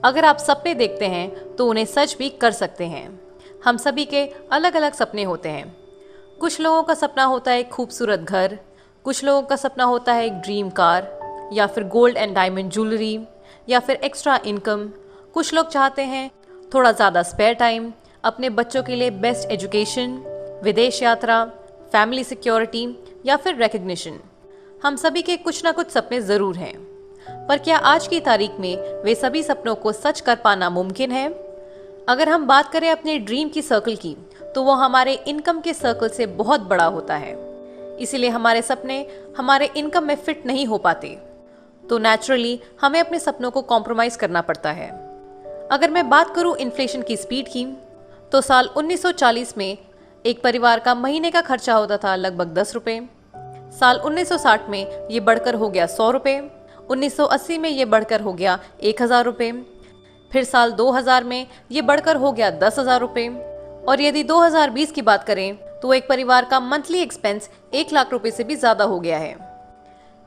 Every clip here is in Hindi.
अगर आप सपने देखते हैं तो उन्हें सच भी कर सकते हैं। हम सभी के अलग अलग सपने होते हैं। कुछ लोगों का सपना होता है एक खूबसूरत घर, कुछ लोगों का सपना होता है एक ड्रीम कार, या फिर गोल्ड एंड डायमंड ज्वेलरी, या फिर एक्स्ट्रा इनकम। कुछ लोग चाहते हैं थोड़ा ज़्यादा स्पेयर टाइम, अपने बच्चों के लिए बेस्ट एजुकेशन, विदेश यात्रा, फैमिली सिक्योरिटी या फिर रिकग्निशन। हम सभी के कुछ ना कुछ सपने ज़रूर हैं, पर क्या आज की तारीख में वे सभी सपनों को सच कर पाना मुमकिन है? अगर हम बात करें अपने ड्रीम की सर्कल की, तो वो हमारे इनकम के सर्कल से बहुत बड़ा होता है। इसीलिए हमारे सपने हमारे इनकम में फिट नहीं हो पाते, तो नेचुरली हमें अपने सपनों को कॉम्प्रोमाइज़ करना पड़ता है। अगर मैं बात करूं इन्फ्लेशन की स्पीड की, तो साल 1940 में एक परिवार का महीने का खर्चा होता था लगभग 10 रुपये। साल 1960 में ये बढ़कर हो गया 100 रुपये, 1980 में ये बढ़कर हो गया 1000 रुपये, फिर साल 2000 में ये बढ़कर हो गया 10,000 रुपये, और यदि 2020 की बात करें तो एक परिवार का मंथली एक्सपेंस 1 लाख रुपये से भी ज़्यादा हो गया है।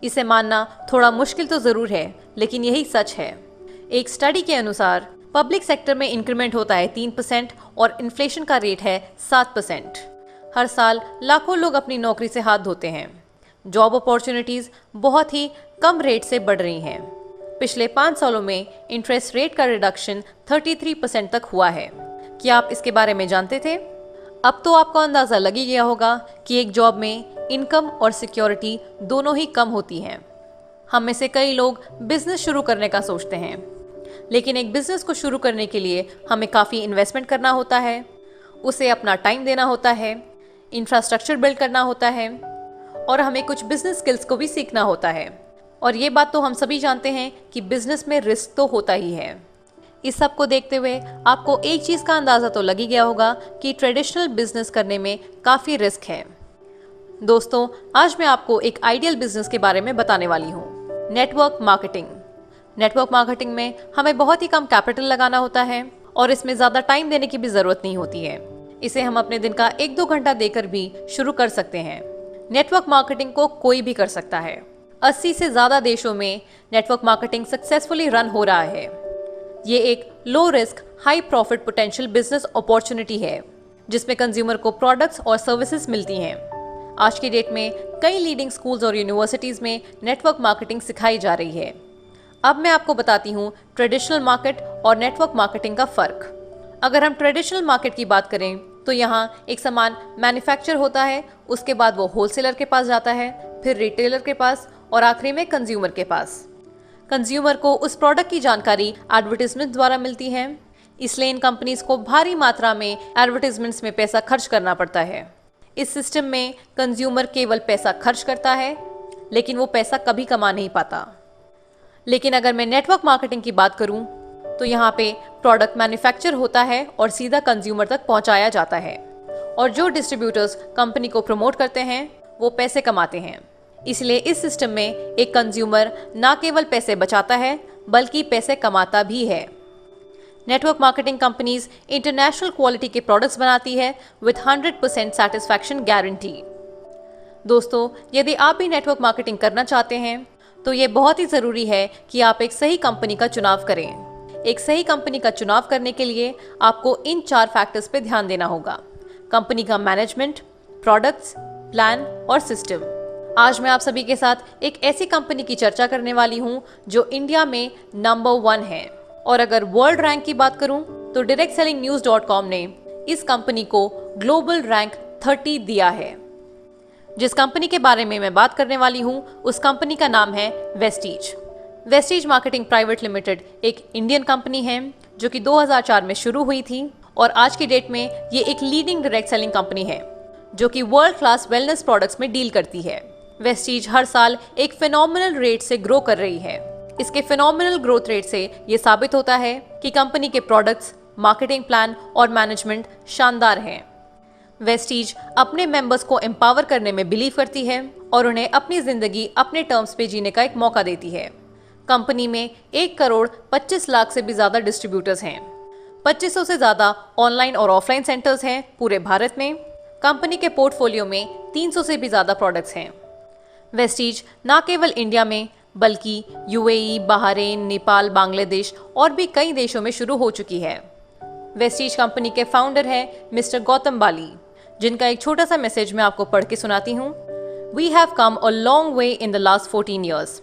इसे मानना थोड़ा मुश्किल तो ज़रूर है, लेकिन यही सच है। एक स्टडी के अनुसार पब्लिक सेक्टर में इंक्रीमेंट होता है 3% और इन्फ्लेशन का रेट है 7%। हर साल लाखों लोग अपनी नौकरी से हाथ धोते हैं। जॉब अपॉर्चुनिटीज़ बहुत ही कम रेट से बढ़ रही हैं। पिछले 5 सालों में इंटरेस्ट रेट का रिडक्शन 33% तक हुआ है। क्या आप इसके बारे में जानते थे? अब तो आपको अंदाज़ा लग ही गया होगा कि एक जॉब में इनकम और सिक्योरिटी दोनों ही कम होती हैं। हम में से कई लोग बिजनेस शुरू करने का सोचते हैं, लेकिन एक बिजनेस को शुरू करने के लिए हमें काफ़ी इन्वेस्टमेंट करना होता है, उसे अपना टाइम देना होता है, इंफ्रास्ट्रक्चर बिल्ड करना होता है, और हमें कुछ बिजनेस स्किल्स को भी सीखना होता है। और ये बात तो हम सभी जानते हैं कि बिजनेस में रिस्क तो होता ही है। इस सब को देखते हुए आपको एक चीज़ का अंदाज़ा तो लग ही गया होगा कि ट्रेडिशनल बिजनेस करने में काफ़ी रिस्क है। दोस्तों, आज मैं आपको एक आइडियल बिजनेस के बारे में बताने वाली हूँ, नेटवर्क मार्केटिंग। नेटवर्क मार्केटिंग में हमें बहुत ही कम कैपिटल लगाना होता है और इसमें ज़्यादा टाइम देने की भी ज़रूरत नहीं होती है। इसे हम अपने दिन का 1-2 घंटा देकर भी शुरू कर सकते हैं। नेटवर्क मार्केटिंग को कोई भी कर सकता है। 80 से ज़्यादा देशों में नेटवर्क मार्केटिंग सक्सेसफुली रन हो रहा है। ये एक low risk high profit potential business opportunity है, जिसमें कंज्यूमर को प्रोडक्ट्स और सर्विसेज मिलती हैं। आज की डेट में कई लीडिंग स्कूल्स और यूनिवर्सिटीज़ में नेटवर्क मार्केटिंग सिखाई जा रही है। अब मैं आपको बताती हूँ ट्रेडिशनल मार्केट और नेटवर्क मार्केटिंग का फ़र्क। अगर हम ट्रेडिशनल मार्केट की बात करें तो यहाँ एक सामान मैन्युफैक्चर होता है, उसके बाद वो होलसेलर के पास जाता है, फिर रिटेलर के पास और आखिरी में कंज्यूमर के पास। कंज्यूमर को उस प्रोडक्ट की जानकारी एडवर्टीजमेंट द्वारा मिलती है, इसलिए इन कंपनीज को भारी मात्रा में एडवर्टीजमेंट्स में पैसा खर्च करना पड़ता है। इस सिस्टम में कंज्यूमर केवल पैसा खर्च करता है, लेकिन वो पैसा कभी कमा नहीं पाता। लेकिन अगर मैं नेटवर्क मार्केटिंग की बात करूं, तो यहाँ पे प्रोडक्ट मैन्युफैक्चर होता है और सीधा कंज्यूमर तक पहुँचाया जाता है, और जो डिस्ट्रीब्यूटर्स कंपनी को प्रमोट करते हैं वो पैसे कमाते हैं। इसलिए इस सिस्टम में एक कंज्यूमर ना केवल पैसे बचाता है, बल्कि पैसे कमाता भी है। Network marketing companies international quality के प्रोडक्ट्स बनाती है विद 100% सेटिस्फैक्शन गारंटी। दोस्तों, यदि आप भी नेटवर्क मार्केटिंग करना चाहते हैं तो ये बहुत ही ज़रूरी है कि आप एक सही कंपनी का चुनाव करें। एक सही कंपनी का चुनाव करने के लिए आपको इन 4 फैक्टर्स पे ध्यान देना होगा: कंपनी का मैनेजमेंट, प्रोडक्ट्स, प्लान और सिस्टम। आज मैं आप सभी के साथ एक ऐसी कंपनी की चर्चा करने वाली हूँ जो इंडिया में नंबर 1 है, और अगर वर्ल्ड रैंक की बात करूँ तो directselling-news.com ने इस कंपनी को ग्लोबल रैंक 30 दिया है। जिस कंपनी के बारे में मैं बात करने वाली हूँ उस कंपनी का नाम है Vestige. Vestige marketing private limited एक इंडियन कंपनी है जो कि 2004 में शुरू हुई थी, और आज की डेट में ये एक लीडिंग डायरेक्ट सेलिंग कंपनी है जो कि वर्ल्ड क्लास वेलनेस प्रोडक्ट्स में डील करती है। वेस्टीज हर साल एक फिनोमिनल रेट से ग्रो कर रही है। इसके फिनोमिनल ग्रोथ रेट से ये साबित होता है कि कंपनी के प्रोडक्ट्स, मार्केटिंग प्लान और मैनेजमेंट शानदार हैं। वेस्टीज अपने मेंबर्स को एम्पावर करने में बिलीव करती है और उन्हें अपनी जिंदगी अपने टर्म्स पे जीने का एक मौका देती है। कंपनी में 1 करोड़ 25 लाख से भी ज़्यादा डिस्ट्रीब्यूटर्स हैं। 2500 से ज़्यादा ऑनलाइन और ऑफलाइन सेंटर्स हैं पूरे भारत में। कंपनी के पोर्टफोलियो में 300 से भी ज़्यादा प्रोडक्ट्स हैं। वेस्टीज न केवल इंडिया में बल्कि यूएई, बहरीन, नेपाल, बांग्लादेश और भी कई देशों में शुरू हो चुकी है। वेस्टीज कंपनी के फाउंडर हैं मिस्टर गौतम बाली, जिनका एक छोटा सा मैसेज मैं आपको पढ़ के सुनाती हूँ। We have come a long way in the last 14 years.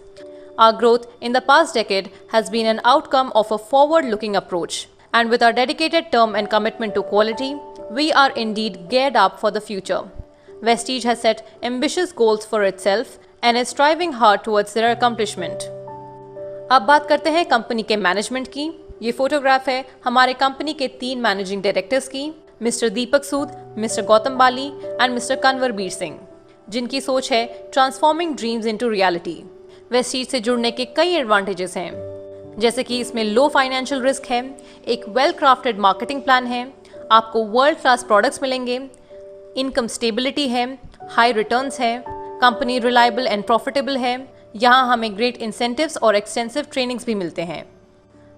Our growth in the past decade has been an outcome of a forward-looking approach. And with our dedicated term and commitment to quality, we are indeed geared up for the future. Vestige has set ambitious goals for itself and is striving hard towards their accomplishment. अब बात करते हैं कंपनी के मैनेजमेंट की। ये फोटोग्राफ है हमारे कंपनी के 3 मैनेजिंग डायरेक्टर्स की, mister Deepak Sood, mister Gautam Bali and mister Kanwarbir Singh, जिनकी सोच है transforming dreams into reality. Vestige से जुड़ने के कई एडवांटेजेस हैं, जैसे कि इसमें लो फाइनेंशियल रिस्क है, एक वेल क्राफ्टेड मार्केटिंग प्लान है, आपको वर्ल्ड क्लास प्रोडक्ट्स मिलेंगे, इनकम स्टेबिलिटी है, हाई रिटर्न्स है, कंपनी रिलायबल एंड प्रॉफिटेबल है, यहाँ हमें ग्रेट इंसेंटिव्स और एक्सटेंसिव ट्रेनिंग्स भी मिलते हैं।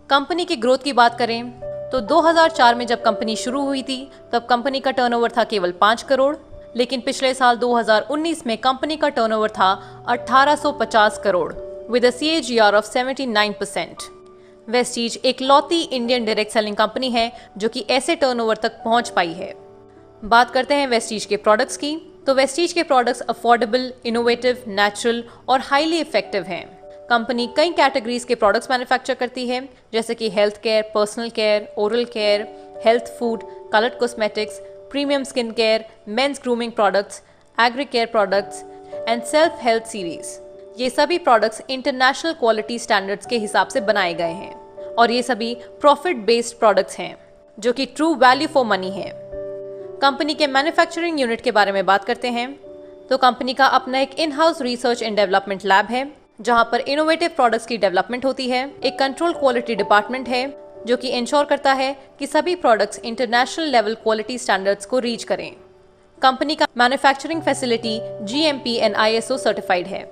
कंपनी की ग्रोथ की बात करें तो 2004 में जब कंपनी शुरू हुई थी तब कंपनी का टर्नओवर था केवल 5 करोड़, लेकिन पिछले साल 2019 में कंपनी का टर्नओवर था 1850 crore with a CAGR of 79%। Vestige एक लौती इंडियन डायरेक्ट सेलिंग कंपनी है जो कि ऐसे टर्नओवर तक पहुंच पाई है। बात करते हैं वेस्टीज के प्रोडक्ट्स की, तो वेस्टीज के प्रोडक्ट्स अफोर्डेबल, इनोवेटिव, नेचुरल और हाईली इफेक्टिव हैं। कंपनी कई कैटेगरीज के प्रोडक्ट्स मैन्युफैक्चर करती है, जैसे कि health care, personal care, oral care, health food, coloured cosmetics, premium skin care, men's grooming products, agri care products and self health series. ये सभी प्रोडक्ट्स इंटरनेशनल क्वालिटी स्टैंडर्ड्स के हिसाब से बनाए गए हैं और ये सभी प्रॉफिट बेस्ड प्रोडक्ट्स हैं जो कि ट्रू वैल्यू फॉर मनी है। कंपनी के मैन्युफैक्चरिंग यूनिट के बारे में बात करते हैं तो कंपनी का अपना एक in house research and development lab है जहां पर इनोवेटिव प्रोडक्ट्स की डेवलपमेंट होती है। एक कंट्रोल क्वालिटी डिपार्टमेंट है जो कि इंश्योर करता है कि सभी products international level quality standards को रीच करें। कंपनी का manufacturing facility GMP and ISO certified है।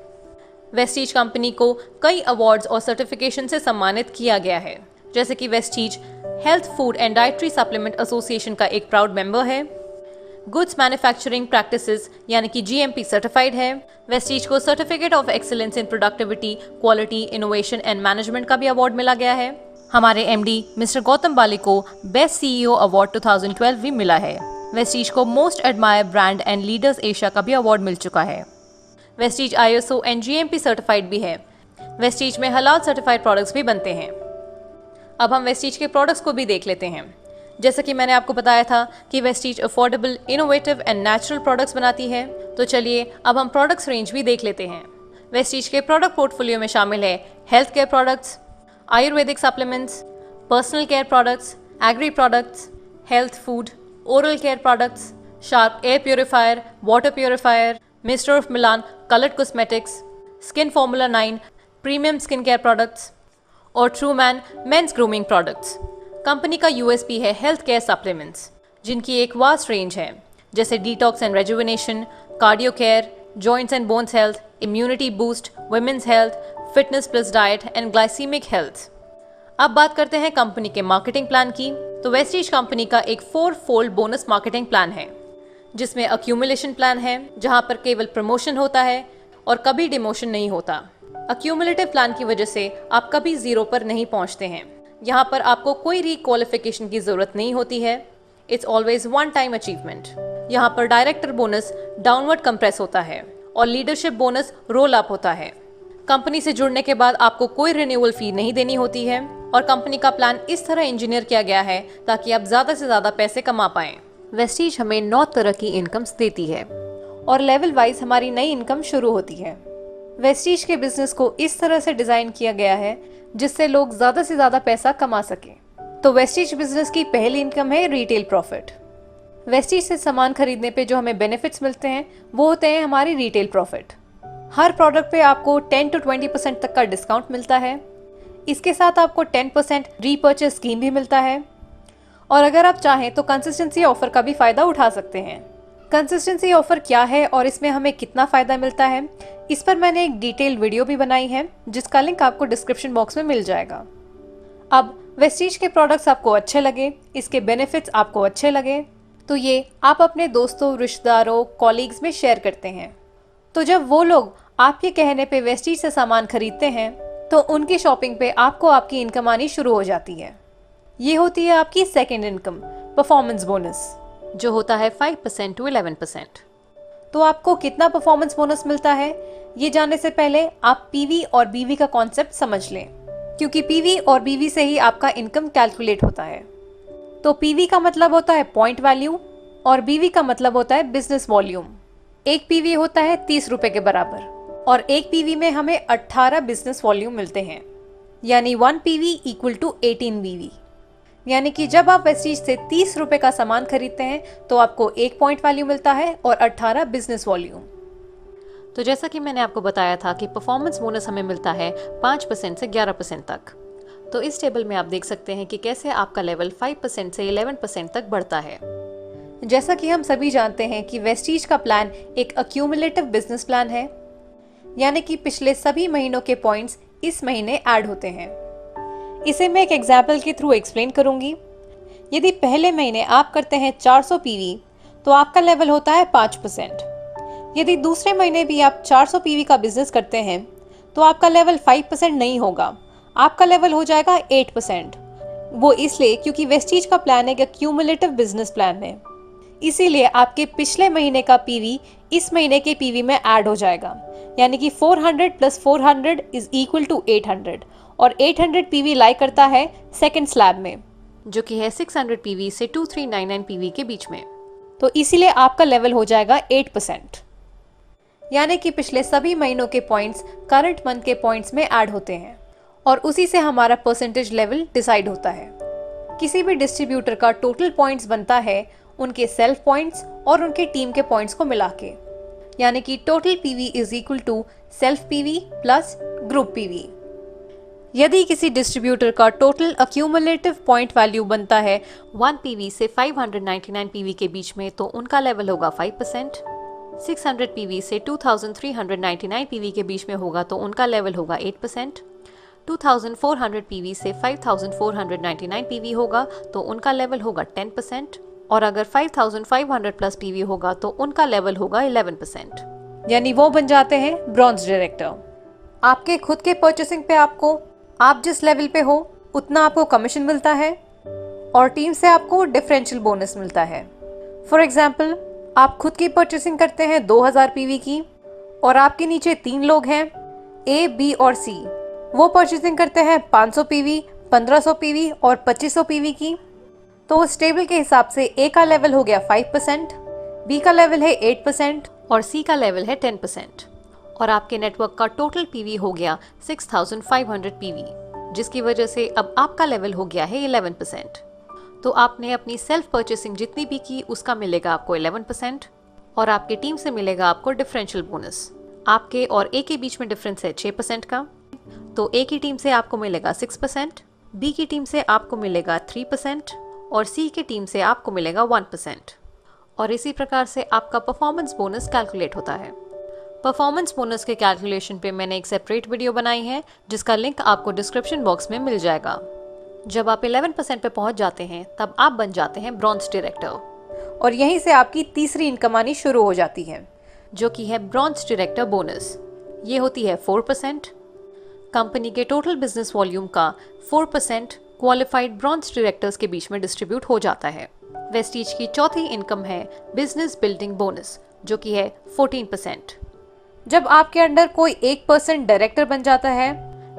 वेस्टीज कंपनी को कई अवार्ड्स और सर्टिफिकेशन से सम्मानित किया गया है, जैसे कि Vestige health food and dietary supplement association का एक प्राउड मेंबर है, गुड्स मैन्युफैक्चरिंग प्रैक्टिसेस यानी कि GMP सर्टिफाइड है। वेस्टीज को certificate of excellence in productivity, quality, innovation and management का भी अवार्ड मिला गया है। हमारे MD मिस्टर गौतम बाली को बेस्ट CEO अवार्ड 2012 भी मिला है। वेस्टीज को most admire brand and leaders Asia का भी अवार्ड मिल चुका है। Vestige ISO and GMP certified भी है। वेस्टीज में हलाल सर्टिफाइड प्रोडक्ट्स भी बनते हैं। अब हम वेस्टीज के प्रोडक्ट्स को भी देख लेते हैं। जैसा कि मैंने आपको बताया था कि Vestige affordable, innovative and natural products बनाती है, तो चलिए अब हम प्रोडक्ट्स रेंज भी देख लेते हैं। वेस्टीज के प्रोडक्ट पोर्टफोलियो में शामिल है health care products, ayurvedic supplements, personal care products, agri products, health food, oral care products, Sharp air purifier, water purifier, mister of Milan coloured cosmetics, skin formula 9 premium skin care products और true man men's grooming products. Company का USP है हेल्थ केयर सप्लीमेंट्स, जिनकी एक वास्ट रेंज है, जैसे detox and rejuvenation, cardio care, joints and bones health, immunity boost, women's health, fitness plus diet and glycaemic health. अब बात करते हैं कंपनी के मार्केटिंग प्लान की, तो वेस्टीज कंपनी का एक 4-fold बोनस मार्केटिंग प्लान है, जिसमें अक्यूमुलेशन प्लान है जहां पर केवल प्रमोशन होता है और कभी डिमोशन नहीं होता। अक्यूमुलेटिव प्लान की वजह से आप कभी जीरो पर नहीं पहुंचते हैं। यहाँ पर आपको कोई रिक्वालिफिकेशन की जरूरत नहीं होती है। It's always one time achievement. यहाँ पर डायरेक्टर बोनस डाउनवर्ड कंप्रेस होता है और लीडरशिप बोनस रोल अप होता है। कंपनी से जुड़ने के बाद आपको कोई रिन्यूअल फी नहीं देनी होती है और कंपनी का प्लान इस तरह इंजीनियर किया गया है ताकि आप ज़्यादा से ज़्यादा पैसे कमा पाएं। वेस्टीज हमें 9 तरह की इनकम्स देती है और लेवल वाइज हमारी नई इनकम शुरू होती है। वेस्टीज के बिजनेस को इस तरह से डिज़ाइन किया गया है जिससे लोग ज़्यादा से ज़्यादा पैसा कमा सकें। तो वेस्टीज बिजनेस की पहली इनकम है रिटेल प्रॉफिट। वेस्टीज से सामान खरीदने पे जो हमें बेनिफिट्स मिलते हैं वो होते हैं हमारी रिटेल प्रॉफिट। हर प्रोडक्ट पे आपको 10 to 20% तक का डिस्काउंट मिलता है। इसके साथ आपको 10% रीपर्चेस स्कीम भी मिलता है और अगर आप चाहें तो कंसिस्टेंसी ऑफर का भी फ़ायदा उठा सकते हैं। कंसिस्टेंसी ऑफर क्या है और इसमें हमें कितना फ़ायदा मिलता है, इस पर मैंने एक डिटेल वीडियो भी बनाई है जिसका लिंक आपको डिस्क्रिप्शन बॉक्स में मिल जाएगा। अब वेस्टीज के प्रोडक्ट्स आपको अच्छे लगे, इसके बेनिफिट्स आपको अच्छे लगे तो ये आप अपने दोस्तों, रिश्तेदारों, कॉलीग्स में शेयर करते हैं तो जब वो लोग आपके कहने पे वेस्टीज से सामान खरीदते हैं तो उनकी शॉपिंग पे आपको आपकी इनकम आनी शुरू हो जाती है। ये होती है आपकी सेकेंड इनकम, परफॉर्मेंस बोनस, जो होता है 5% to 11%। तो आपको कितना परफॉर्मेंस बोनस मिलता है, ये जानने से पहले आप पीवी और बीवी का कॉन्सेप्ट समझ लें, क्योंकि पीवी और बीवी से ही आपका इनकम कैलकुलेट होता है। तो पीवी का मतलब होता है पॉइंट वैल्यू और बीवी का मतलब होता है बिजनेस वॉल्यूम। एक पीवी होता है 30 रुपए के बराबर और एक पीवी में हमें 18 बिजनेस वॉल्यूम मिलते हैं, यानी 1 पीवी इक्वल टू 18 बीवी। यानी कि जब आप वेस्टीज से 30 रुपए का सामान खरीदते हैं तो आपको 1 पॉइंट वैल्यू मिलता है और 18 बिजनेस वॉल्यूम। तो जैसा कि मैंने आपको बताया था कि परफॉर्मेंस बोनस हमें मिलता है 5% से 11% तक। तो इस टेबल में आप देख सकते हैं कि कैसे आपका लेवल 5% से 11% तक बढ़ता है। जैसा कि हम सभी जानते हैं कि वेस्टीज का प्लान एक अक्यूमुलेटिव बिजनेस प्लान है, यानी कि पिछले सभी महीनों के पॉइंट्स इस महीने ऐड होते हैं। इसे मैं एक एग्जाम्पल के थ्रू एक्सप्लेन करूंगी। यदि पहले महीने आप करते हैं 400 पीवी तो आपका लेवल होता है 5%। यदि दूसरे महीने भी आप 400 पीवी का बिजनेस करते हैं तो आपका लेवल 5% नहीं होगा, आपका लेवल हो जाएगा 8%। वो इसलिए क्योंकि वेस्टीज का प्लान एक क्यूमुलेटिव बिजनेस प्लान है, इसीलिए आपके पिछले महीने का पीवी इस महीने के पीवी में ऐड हो जाएगा, यानी कि 400 प्लस 400 इज इक्वल टू 800 और 800 पीवी लाई करता है सेकंड स्लैब में, जो कि है 600 पीवी से 2399 पीवी के बीच में। तो इसीलिए आपका लेवल हो जाएगा 8%, यानी कि पिछले सभी महीनों के पॉइंट्स करंट मंथ के पॉइंट्स में ऐड होते हैं और उसी से हमारा परसेंटेज लेवल डिसाइड होता है। किसी भी डिस्ट्रीब्यूटर का टोटल पॉइंट्स बनता है उनके सेल्फ पॉइंट्स और उनके टीम के पॉइंट्स को मिला के, यानी कि total PV is equal to self PV plus group PV. यदि किसी डिस्ट्रीब्यूटर का टोटल अक्यूमुलेटिव पॉइंट वैल्यू बनता है 1 पीवी से 599 पीवी के बीच में तो उनका लेवल होगा 5%। 600 पीवी से 2399 पीवी के बीच में होगा तो उनका लेवल होगा 8%। 2400 पीवी से 5499 पीवी होगा तो उनका लेवल होगा 10%। और अगर 5500 प्लस पीवी होगा तो उनका लेवल होगा 11%, यानी वो बन जाते हैं ब्रॉन्ज डायरेक्टर। आपके खुद के परचेसिंग पे आप जिस लेवल पे हो उतना आपको कमीशन मिलता है और टीम से आपको डिफरेंशियल बोनस मिलता है। फॉर एग्जाम्पल, आप खुद की परचेसिंग करते हैं 2000 पीवी की और आपके नीचे 3 लोग हैं, ए, बी और सी। वो परचेसिंग करते हैं 500 पीवी, 1500 पीवी और 2500 पीवी की। तो उस टेबल के हिसाब से ए का लेवल हो गया 5%, बी का लेवल है 8% और सी का लेवल है 10%। और आपके नेटवर्क का टोटल पीवी हो गया 6500 पीवी, जिसकी वजह से अब आपका लेवल हो गया है 11%। तो आपने अपनी सेल्फ परचेसिंग जितनी भी की उसका मिलेगा आपको 11% और आपकी टीम से मिलेगा आपको डिफरेंशियल बोनस। आपके और ए के बीच में डिफरेंस है 6% का, तो ए की टीम से आपको मिलेगा 6%, बी की टीम से आपको मिलेगा 3% और सी की टीम से आपको मिलेगा 1%। और इसी प्रकार से आपका परफॉर्मेंस बोनस कैलकुलेट होता है। परफॉर्मेंस बोनस के कैलकुलेशन पे मैंने एक सेपरेट वीडियो बनाई है जिसका लिंक आपको डिस्क्रिप्शन बॉक्स में मिल जाएगा। जब आप 11% पे पहुंच जाते हैं तब आप बन जाते हैं ब्रॉन्ज डायरेक्टर और यहीं से आपकी तीसरी इनकम आनी शुरू हो जाती है, जो कि है ब्रॉन्ज डायरेक्टर बोनस। ये होती है 4%। कंपनी के टोटल बिजनेस वॉल्यूम का 4% क्वालिफाइड ब्रॉन्ज डायरेक्टर्स के बीच में डिस्ट्रीब्यूट हो जाता है। वेस्टीज की चौथी इनकम है बिजनेस बिल्डिंग बोनस, जो कि है 14%। जब आपके अंडर कोई 1% डायरेक्टर बन जाता है,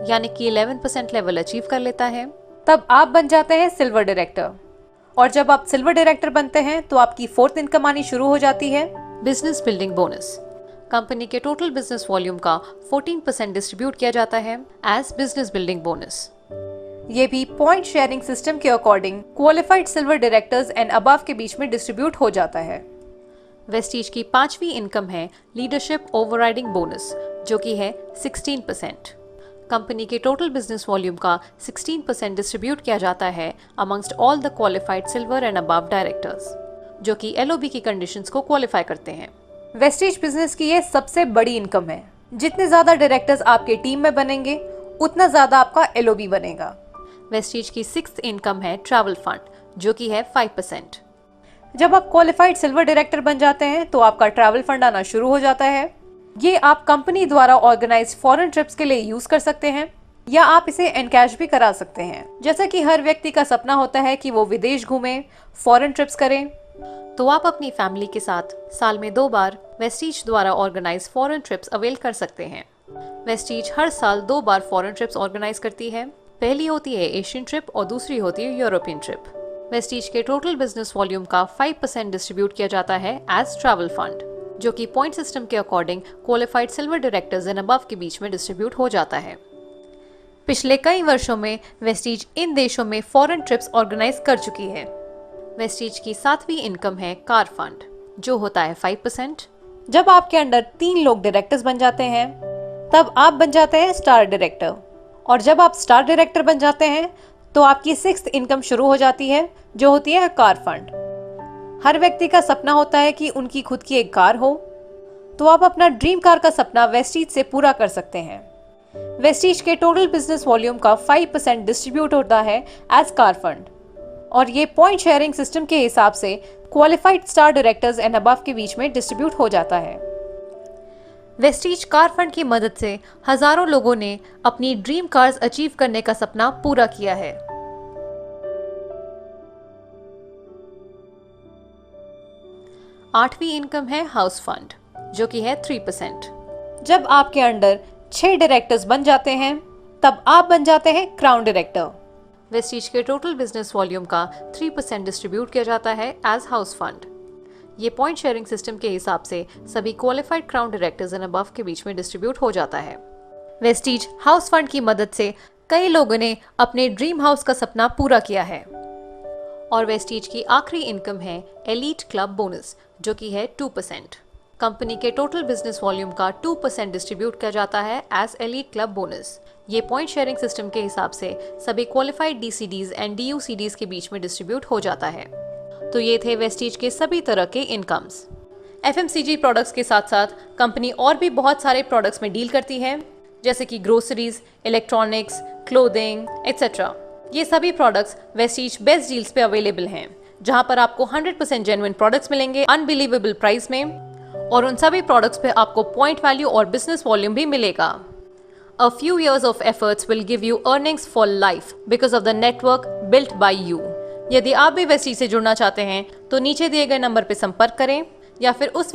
यानी कि 11% लेवल अचीव कर लेता है, तब आप बन जाते हैं सिल्वर डायरेक्टर। और जब आप सिल्वर डायरेक्टर बनते हैं तो आपकी 4th इनकम आनी शुरू हो जाती है बिजनेस बिल्डिंग बोनस। कंपनी के टोटल बिजनेस वॉल्यूम का 14% डिस्ट्रीब्यूट किया जाता है एज बिजनेस बिल्डिंग बोनस। ये भी पॉइंट शेयरिंग सिस्टम के according qualified silver directors and above के बीच में डिस्ट्रीब्यूट हो जाता है। वेस्टीज की 5वीं इनकम है लीडरशिप ओवरराइडिंग बोनस, जो कि है 16%। कंपनी के टोटल बिजनेस वॉल्यूम का 16% डिस्ट्रीब्यूट किया जाता है amongst all the qualified silver and above directors, जो कि एलओबी की कंडीशंस को क्वालिफाई करते हैं। वेस्टीज बिजनेस की ये सबसे बड़ी इनकम है। जितने ज्यादा डायरेक्टर्स आपके टीम में बनेंगे उतना ज्यादा आपका एलओबी बनेगा। वेस्टीज की 6th इनकम है ट्रैवल फंड, जो कि है 5%। जब आप क्वालिफाइड सिल्वर डायरेक्टर बन जाते हैं तो आपका ट्रैवल फंड आना शुरू हो जाता है। ये आप कंपनी द्वारा ऑर्गेनाइज फॉरेन ट्रिप्स के लिए यूज कर सकते हैं या आप इसे एनकैश भी करा सकते हैं। जैसा कि हर व्यक्ति का सपना होता है कि वो विदेश घूमे, फॉरेन ट्रिप्स करें, तो आप अपनी फैमिली के साथ साल में 2 बार वेस्टीज द्वारा ऑर्गेनाइज फॉरेन ट्रिप्स अवेल कर सकते हैं। वेस्टीज हर साल 2 बार फॉरेन ट्रिप्स ऑर्गेनाइज करती है। पहली होती है एशियन ट्रिप और दूसरी होती है यूरोपियन ट्रिप। वेस्टीज के टोटल बिजनेस वॉल्यूम का 5% डिस्ट्रीब्यूट किया जाता है एज ट्रैवल फंड, जो कि पॉइंट सिस्टम के according qualified silver directors and above के बीच में डिस्ट्रीब्यूट हो जाता है। पिछले कई वर्षों में वेस्टीज इन देशों में फॉरेन ट्रिप्स ऑर्गेनाइज कर चुकी है। वेस्टीज की 7वीं इनकम है कार फंड, जो होता है 5%। जब आपके अंडर 3 लोग डायरेक्टर्स बन जाते हैं, तब आप बन जाते हैं स्टार डायरेक्टर, और जब आप स्टार डायरेक्टर बन जाते हैं तो आपकी 6th इनकम शुरू हो जाती है, जो होती है कार फंड। हर व्यक्ति का सपना होता है कि उनकी खुद की एक कार हो, तो आप अपना ड्रीम कार का सपना वेस्टीज से पूरा कर सकते हैं। वेस्टीज के टोटल बिजनेस वॉल्यूम का 5% डिस्ट्रीब्यूट होता है एज कार फंड, और ये पॉइंट शेयरिंग सिस्टम के हिसाब से qualified star directors and above के बीच में डिस्ट्रीब्यूट हो जाता है। वेस्टीज कार फंड की मदद से हजारों लोगों ने अपनी ड्रीम कार्स अचीव करने का सपना पूरा किया है। आठवीं इनकम है हाउस फंड, जो कि है 3%। जब आपके अंडर 6 डायरेक्टर्स बन जाते हैं, तब आप बन जाते हैं क्राउन डायरेक्टर। वेस्टीज के टोटल बिजनेस वॉल्यूम का 3% डिस्ट्रीब्यूट किया जाता है एज हाउस फंड। ये पॉइंट शेयरिंग सिस्टम के हिसाब से सभी qualified crown directors and above के बीच में डिस्ट्रीब्यूट हो जाता है। वेस्टीज हाउस फंड की मदद से कई लोगों ने अपने ड्रीम हाउस का सपना पूरा किया है। और वेस्टीज की आखिरी इनकम है एलीट क्लब बोनस, जो कि है 2%। कंपनी के टोटल बिजनेस वॉल्यूम का 2% डिस्ट्रीब्यूट किया जाता है एज एलीट क्लब बोनस। ये पॉइंट शेयरिंग सिस्टम के हिसाब से सभी क्वालिफाइड डीसीडीज एंड डीयूसीडीज के बीच में डिस्ट्रीब्यूट हो जाता है। तो ये थे वेस्टीज के सभी तरह के इनकम्स। एफएमसीजी प्रोडक्ट्स के साथ साथ कंपनी और भी बहुत सारे प्रोडक्ट्स में डील करती है, जैसे कि ग्रोसरीज, इलेक्ट्रॉनिक्स, क्लोथिंग एक्सेट्रा। ये सभी प्रोडक्ट्स वेस्टीज बेस्ट डील्स पे अवेलेबल हैं, जहां पर आपको 100% जेन्युइन प्रोडक्ट्स मिलेंगे अनबिलीवेबल प्राइस में, और उन सभी प्रोडक्ट्स पे आपको पॉइंट वैल्यू और बिजनेस वॉल्यूम भी मिलेगा। A few years of efforts will give you earnings for life because of the network built by you. यदि आप भी वेस्टीज से जुड़ना चाहते हैं तो नीचे दिए गए नंबर पर संपर्क करें या फिर उस